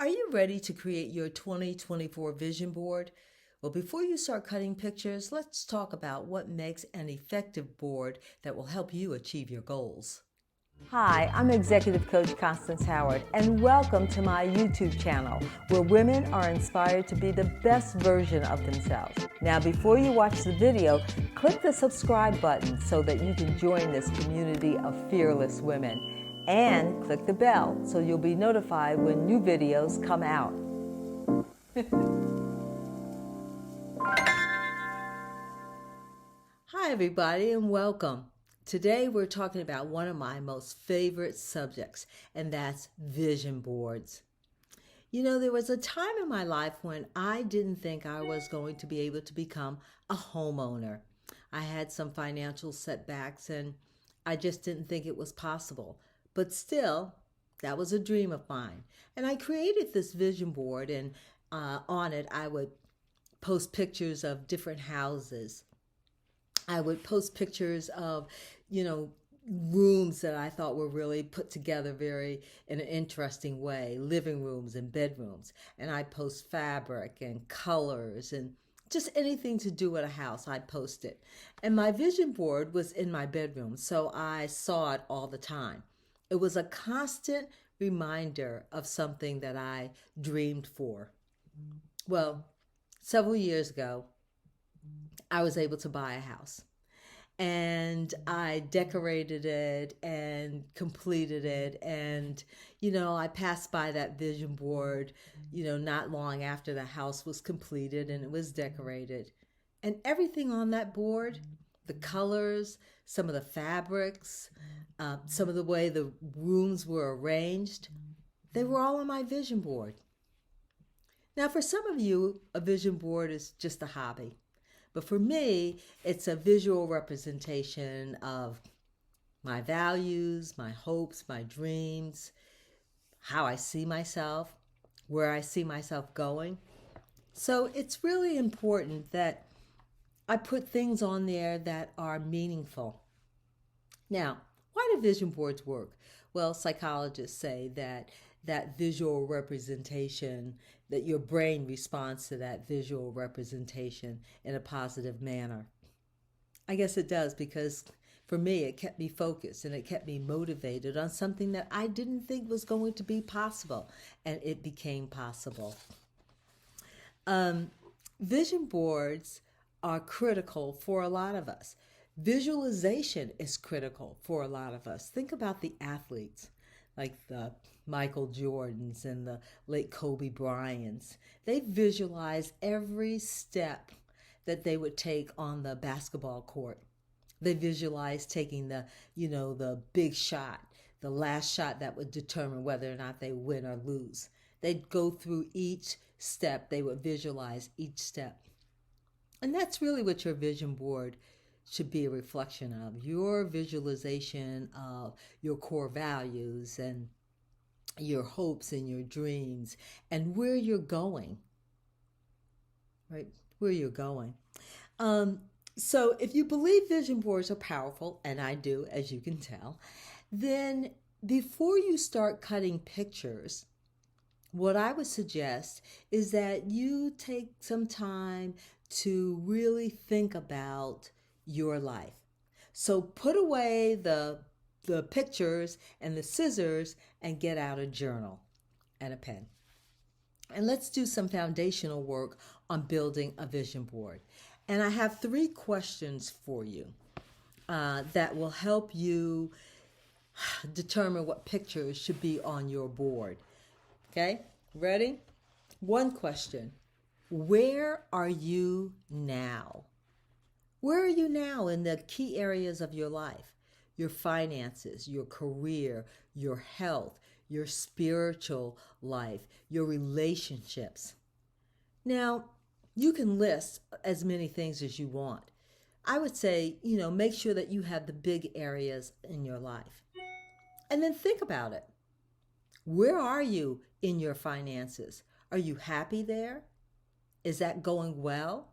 Are you ready to create your 2024 vision board? Well, before you start cutting pictures, let's talk about what makes an effective board that will help you achieve your goals. Hi, I'm Executive Coach Constance Howard, and welcome to my YouTube channel, where women are inspired to be the best version of themselves. Now, before you watch the video, click the subscribe button so that you can join this community of fearless women. And click the bell so you'll be notified when new videos come out. Hi, everybody, and welcome. Today, we're talking about one of my most favorite subjects, and that's vision boards. You know, there was a time in my life when I didn't think I was going to be able to become a homeowner. I had some financial setbacks, and I just didn't think it was possible. But still, that was a dream of mine. And I created this vision board, and on it, I would post pictures of different houses. I would post pictures of, rooms that I thought were really put together in an interesting way, living rooms and bedrooms. And I'd post fabric and colors and just anything to do with a house, I'd post it. And my vision board was in my bedroom, so I saw it all the time. It was a constant reminder of something that I dreamed for. Well, several years ago, I was able to buy a house. And I decorated it and completed it. And, I passed by that vision board, not long after the house was completed and it was decorated. And everything on that board, the colors, some of the fabrics, some of the way the rooms were arranged, they were all on my vision board. Now, for some of you, a vision board is just a hobby. But for me, it's a visual representation of my values, my hopes, my dreams, how I see myself, where I see myself going. So it's really important that I put things on there that are meaningful. Now, why do vision boards work? Well, psychologists say that visual representation, that your brain responds to that visual representation in a positive manner. I guess it does, because for me, it kept me focused and it kept me motivated on something that I didn't think was going to be possible, and it became possible. Vision boards are critical for a lot of us. Visualization is critical for a lot of us. Think about the athletes, like the Michael Jordans and the late Kobe Bryants. They visualize every step that they would take on the basketball court. They visualize taking the big shot, the last shot that would determine whether or not they win or lose. They'd go through each step. They would visualize each step. And that's really what your vision board should be a reflection of, your visualization of your core values and your hopes and your dreams and where you're going, right? Where you're going. So if you believe vision boards are powerful, and I do, as you can tell, then before you start cutting pictures, what I would suggest is that you take some time to really think about your life. So put away the pictures and the scissors and get out a journal and a pen. And let's do some foundational work on building a vision board. And I have 3 questions for you that will help you determine what pictures should be on your board. Okay, ready? 1 question. Where are you now? Where are you now in the key areas of your life? Your finances, your career, your health, your spiritual life, your relationships. Now, you can list as many things as you want. I would say, make sure that you have the big areas in your life. And then think about it. Where are you in your finances? Are you happy there? Is that going well?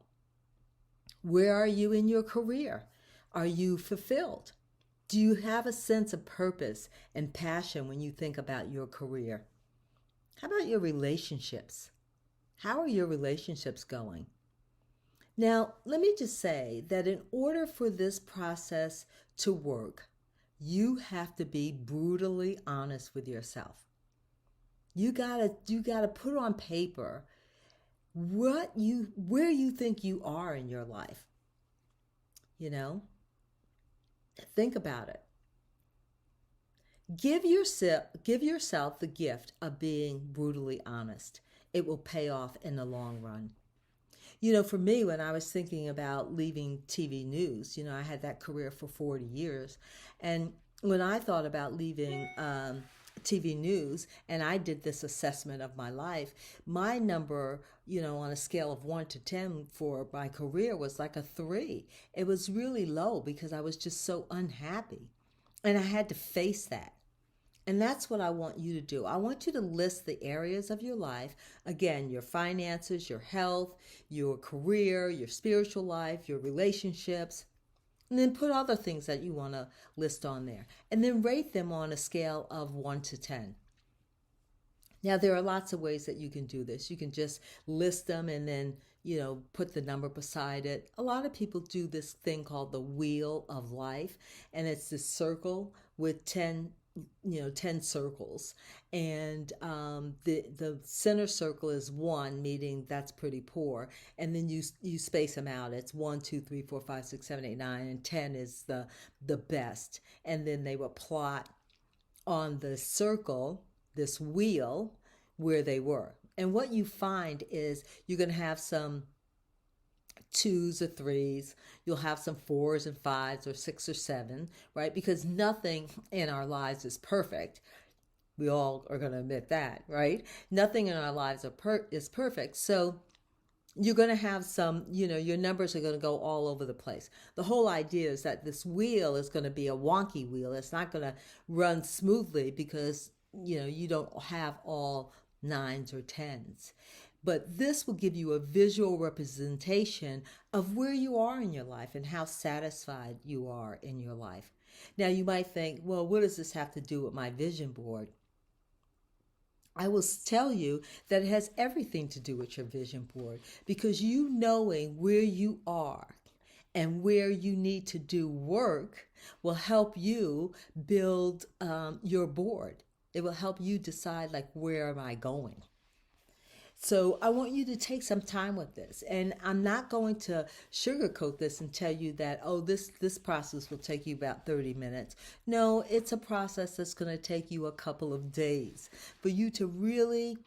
Where are you in your career? Are you fulfilled? Do you have a sense of purpose and passion when you think about your career? How about your relationships? How are your relationships going? Now, let me just say that in order for this process to work, you have to be brutally honest with yourself. You gotta put on paper where you think you are in your life. You know, think about it. Give yourself the gift of being brutally honest. It will pay off in the long run. For me, when I was thinking about leaving TV news, I had that career for 40 years. And when I thought about leaving TV news and I did this assessment of my life, my number, on a scale of 1 to 10 for my career was like a 3. It was really low because I was just so unhappy. And I had to face that. And that's what I want you to do. I want you to list the areas of your life. Again, your finances, your health, your career, your spiritual life, your relationships. And then put other things that you want to list on there. And then rate them on a scale of 1 to 10. Now, there are lots of ways that you can do this. You can just list them and then, put the number beside it. A lot of people do this thing called the wheel of life. And it's this circle with 10 circles, and the center circle is 1, meaning that's pretty poor, and then you space them out. It's 1, 2, 3, 4, 5, 6, 7, 8, 9, and 10 is the best. And then they will plot on the circle, this wheel, where they were. And what you find is you're going to have some 2s or 3s. You'll have some 4s and 5s or 6 or 7, right? Because nothing in our lives is perfect. We all are going to admit that, right? Nothing in our lives is perfect. So you're going to have some, your numbers are going to go all over the place. The whole idea is that this wheel is going to be a wonky wheel. It's not going to run smoothly because, you don't have all 9s or 10s. But this will give you a visual representation of where you are in your life and how satisfied you are in your life. Now, you might think, well, what does this have to do with my vision board? I will tell you that it has everything to do with your vision board, because you knowing where you are and where you need to do work will help you build your board. It will help you decide, like, where am I going? So I want you to take some time with this. And I'm not going to sugarcoat this and tell you that, oh, this process will take you about 30 minutes. No, it's a process that's going to take you a couple of days for you to really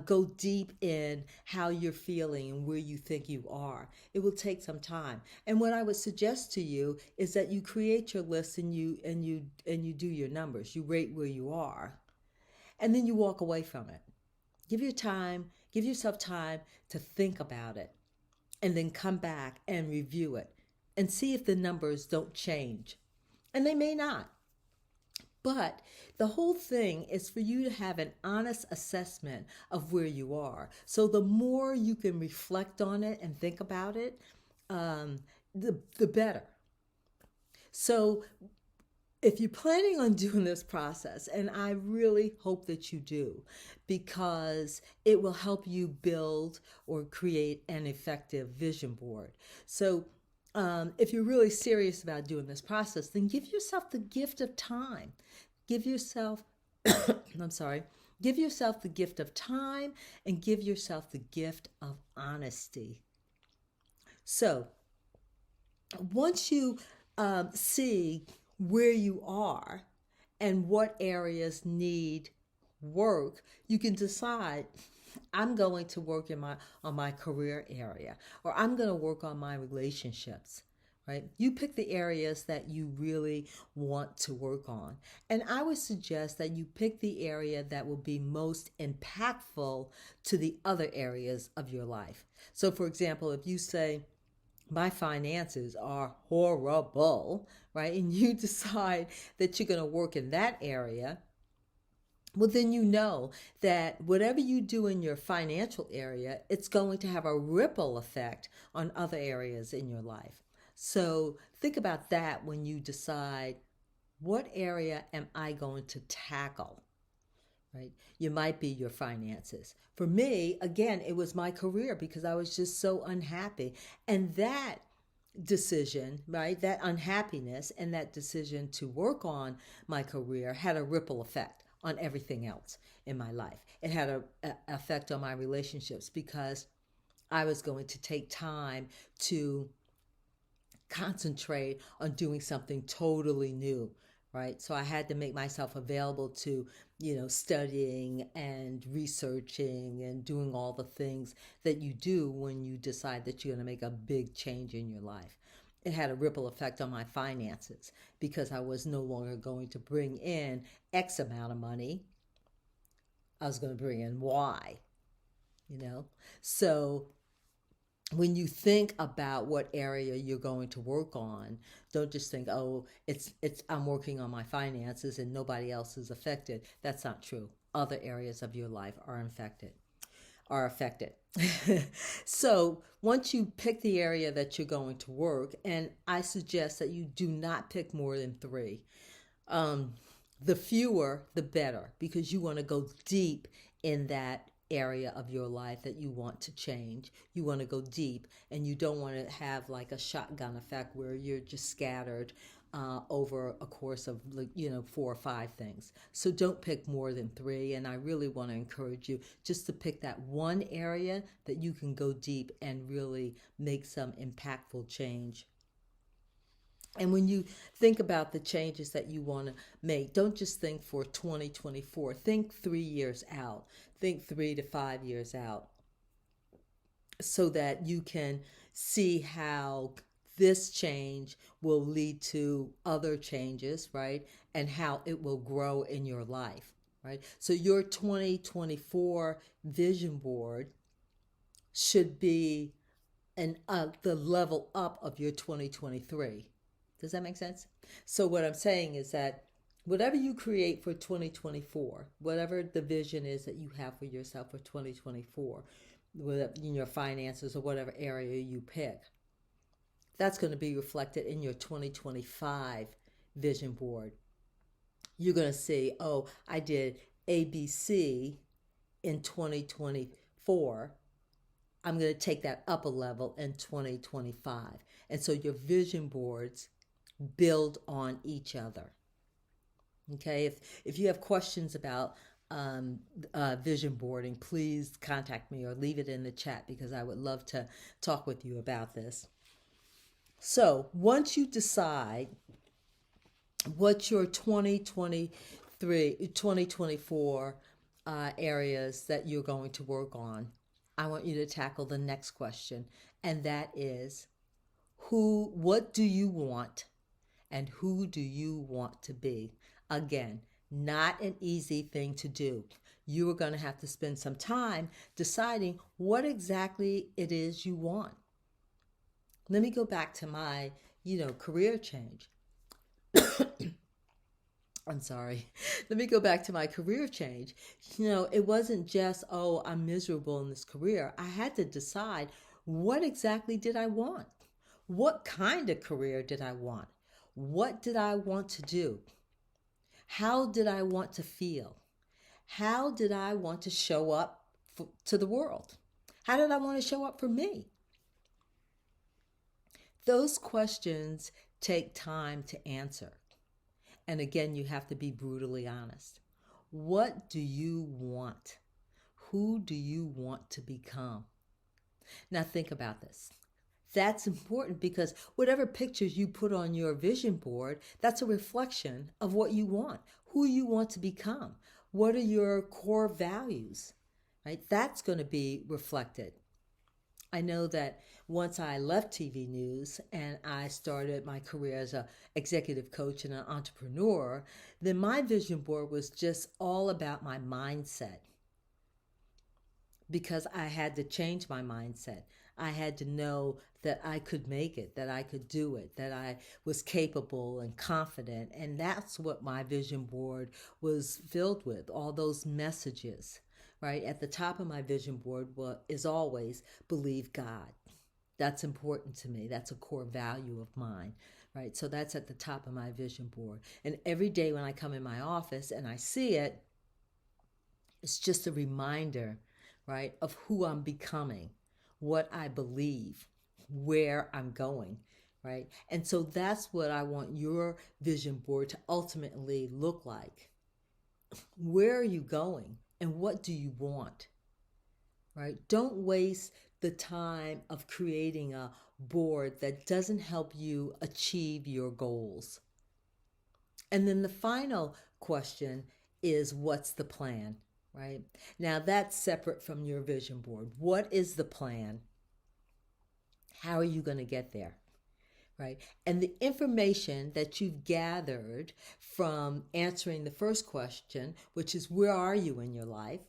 go deep in how you're feeling and where you think you are. It will take some time. And what I would suggest to you is that you create your list and you do your numbers. You rate where you are, and then you walk away from it. Give yourself time to think about it, and then come back and review it and see if the numbers don't change. And they may not. But the whole thing is for you to have an honest assessment of where you are. So the more you can reflect on it and think about it, the better. So if you're planning on doing this process, and I really hope that you do, because it will help you build or create an effective vision board. So if you're really serious about doing this process, then give yourself the gift of time. Give yourself, give yourself the gift of time, and give yourself the gift of honesty. So once you see where you are and what areas need work, you can decide, I'm going to work on my career area, or I'm going to work on my relationships, right? You pick the areas that you really want to work on. And I would suggest that you pick the area that will be most impactful to the other areas of your life. So for example, if you say, my finances are horrible, right? And you decide that you're going to work in that area, well, then you know that whatever you do in your financial area, it's going to have a ripple effect on other areas in your life. So think about that when you decide, what area am I going to tackle? right? You might be your finances. For me, again, it was my career because I was just so unhappy. And that decision, right, that unhappiness and that decision to work on my career had a ripple effect on everything else in my life. It had a effect on my relationships because I was going to take time to concentrate on doing something totally new, right? So I had to make myself available to, studying and researching and doing all the things that you do when you decide that you're going to make a big change in your life. It had a ripple effect on my finances because I was no longer going to bring in X amount of money. I was going to bring in Y, you know? So when you think about what area you're going to work on, don't just think, oh, it's I'm working on my finances and nobody else is affected. That's not true. Other areas of your life are affected. So once you pick the area that you're going to work, and I suggest that you do not pick more than three. Um, the fewer, the better, because you want to go deep in that area of your life that you want to change. You want to go deep, and you don't want to have like a shotgun effect where you're just scattered over a course of 4 or 5 things. So don't pick more than three. And I really want to encourage you just to pick that one area that you can go deep and really make some impactful change. And when you think about the changes that you want to make, don't just think for 2024. Think 3 years out. Think 3 to 5 years out so that you can see how this change will lead to other changes, right? And how it will grow in your life, right? So your 2024 vision board should be the level up of your 2023. Does that make sense? So what I'm saying is that whatever you create for 2024, whatever the vision is that you have for yourself for 2024, whether in your finances or whatever area you pick, that's going to be reflected in your 2025 vision board. You're going to see, oh, I did ABC in 2024. I'm going to take that up a level in 2025. And so your vision boards build on each other. Okay, if you have questions about vision boarding, please contact me or leave it in the chat because I would love to talk with you about this. So once you decide what your 2024 areas that you're going to work on, I want you to tackle the next question, and that is what do you want and who do you want to be? Again, not an easy thing to do. You are going to have to spend some time deciding what exactly it is you want. Let me go back to my, career change. I'm sorry. Let me go back to my career change. It wasn't just, oh, I'm miserable in this career. I had to decide what exactly did I want? What kind of career did I want? What did I want to do? How did I want to feel? How did I want to show up to the world? How did I want to show up for me? Those questions take time to answer. And again, you have to be brutally honest. What do you want? Who do you want to become? Now think about this. That's important because whatever pictures you put on your vision board, that's a reflection of what you want, who you want to become. What are your core values, right? That's going to be reflected. I know that once I left TV news and I started my career as an executive coach and an entrepreneur, then my vision board was just all about my mindset because I had to change my mindset. I had to know that I could make it, that I could do it, that I was capable and confident. And that's what my vision board was filled with, all those messages, right? At the top of my vision board is always believe God. That's important to me. That's a core value of mine, right? So that's at the top of my vision board. And every day when I come in my office and I see it, It's just a reminder, right, of who I'm becoming, what I believe, where I'm going, right? And so that's what I want your vision board to ultimately look like. Where are you going and what do you want, right? Don't waste the time of creating a board that doesn't help you achieve your goals. And then the final question is, what's the plan, right? Now that's separate from your vision board. What is the plan? How are you going to get there? Right? And the information that you've gathered from answering the first question, which is where are you in your life?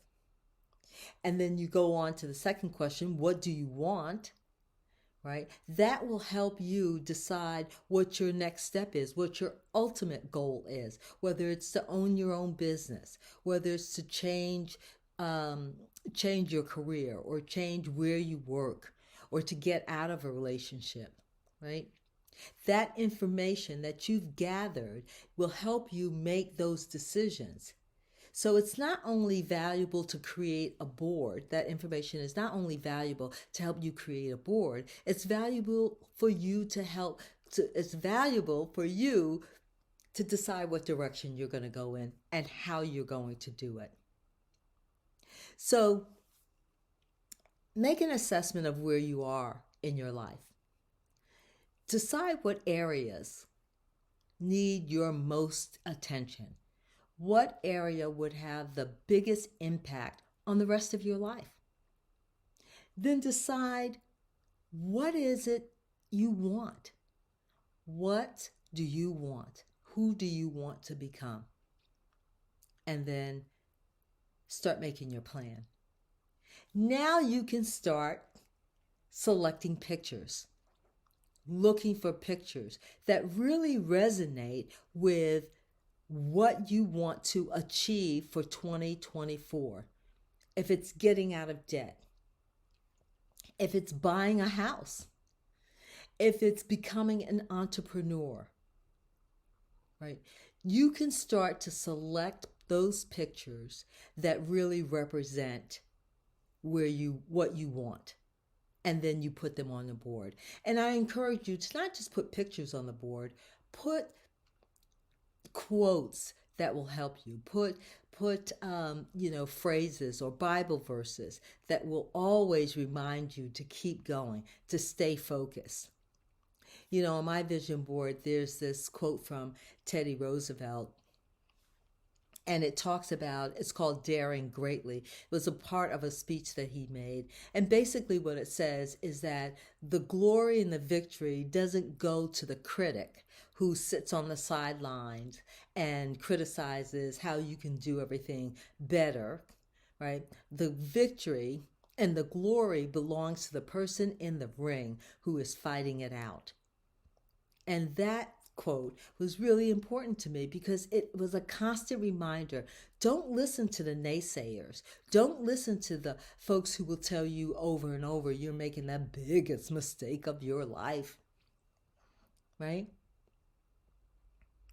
And then you go on to the second question, what do you want? Right? That will help you decide what your next step is, what your ultimate goal is, whether it's to own your own business, whether it's to um, change your career or change where you work or to get out of a relationship, right? That information that you've gathered will help you make those decisions. So it's not only valuable to create a board, that information is not only valuable to help you create a board, it's valuable for you it's valuable for you to decide what direction you're going to go in and how you're going to do it. So make an assessment of where you are in your life. Decide what areas need your most attention. What area would have the biggest impact on the rest of your life? Then decide, what is it you want? What do you want? Who do you want to become? And then start making your plan. Now you can start selecting pictures, looking for pictures that really resonate with what you want to achieve for 2024. If it's getting out of debt, if it's buying a house, if it's becoming an entrepreneur, right? You can start to select those pictures that really represent what you want. And then you put them on the board. And I encourage you to not just put pictures on the board, put quotes that will help you. Put phrases or Bible verses that will always remind you to keep going, to stay focused. On my vision board, there's this quote from Teddy Roosevelt, and it's called Daring Greatly. It was a part of a speech that he made. And basically what it says is that the glory and the victory doesn't go to the critic who sits on the sidelines and criticizes how you can do everything better, right? The victory and the glory belongs to the person in the ring who is fighting it out. And that quote was really important to me because it was a constant reminder. Don't listen to the naysayers. Don't listen to the folks who will tell you over and over you're making the biggest mistake of your life, right?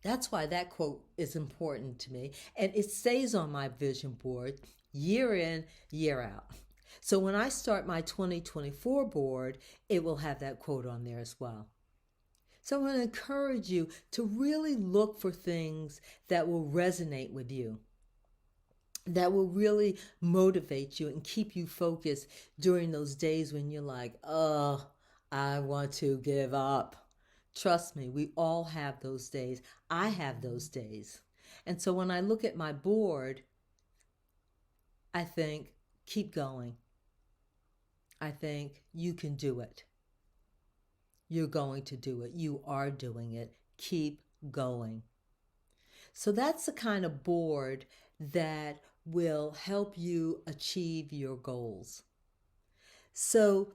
That's why that quote is important to me. And it stays on my vision board year in, year out. So when I start my 2024 board, it will have that quote on there as well. So I want to encourage you to really look for things that will resonate with you, that will really motivate you and keep you focused during those days when you're like, oh, I want to give up. Trust me, we all have those days. I have those days. And so when I look at my board, I think, keep going. I think you can do it. You're going to do it. You are doing it. Keep going. So that's the kind of board that will help you achieve your goals. So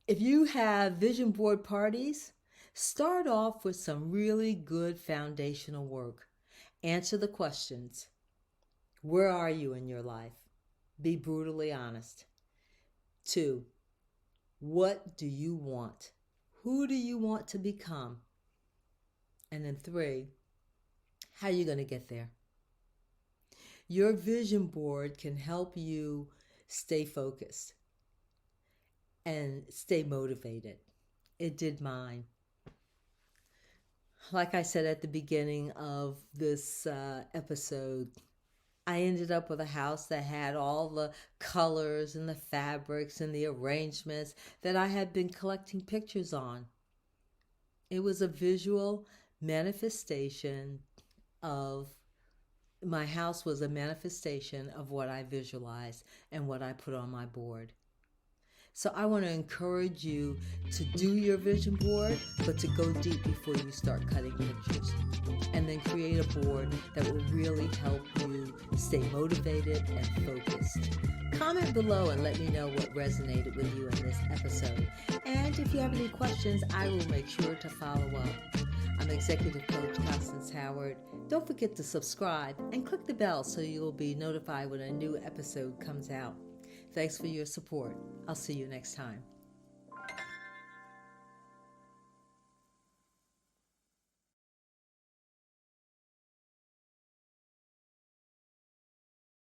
if you have vision board parties, start off with some really good foundational work. Answer the questions. Where are you in your life? Be brutally honest. 2, what do you want? Who do you want to become? And then 3, how are you going to get there? Your vision board can help you stay focused and stay motivated. It did mine. Like I said at the beginning of this episode, I ended up with a house that had all the colors and the fabrics and the arrangements that I had been collecting pictures on. It was a visual manifestation of my house was a manifestation of what I visualized and what I put on my board. So I want to encourage you to do your vision board, but to go deep before you start cutting pictures. And then create a board that will really help you stay motivated and focused. Comment below and let me know what resonated with you in this episode. And if you have any questions, I will make sure to follow up. I'm Executive Coach Constance Howard. Don't forget to subscribe and click the bell so you'll be notified when a new episode comes out. Thanks for your support. I'll see you next time.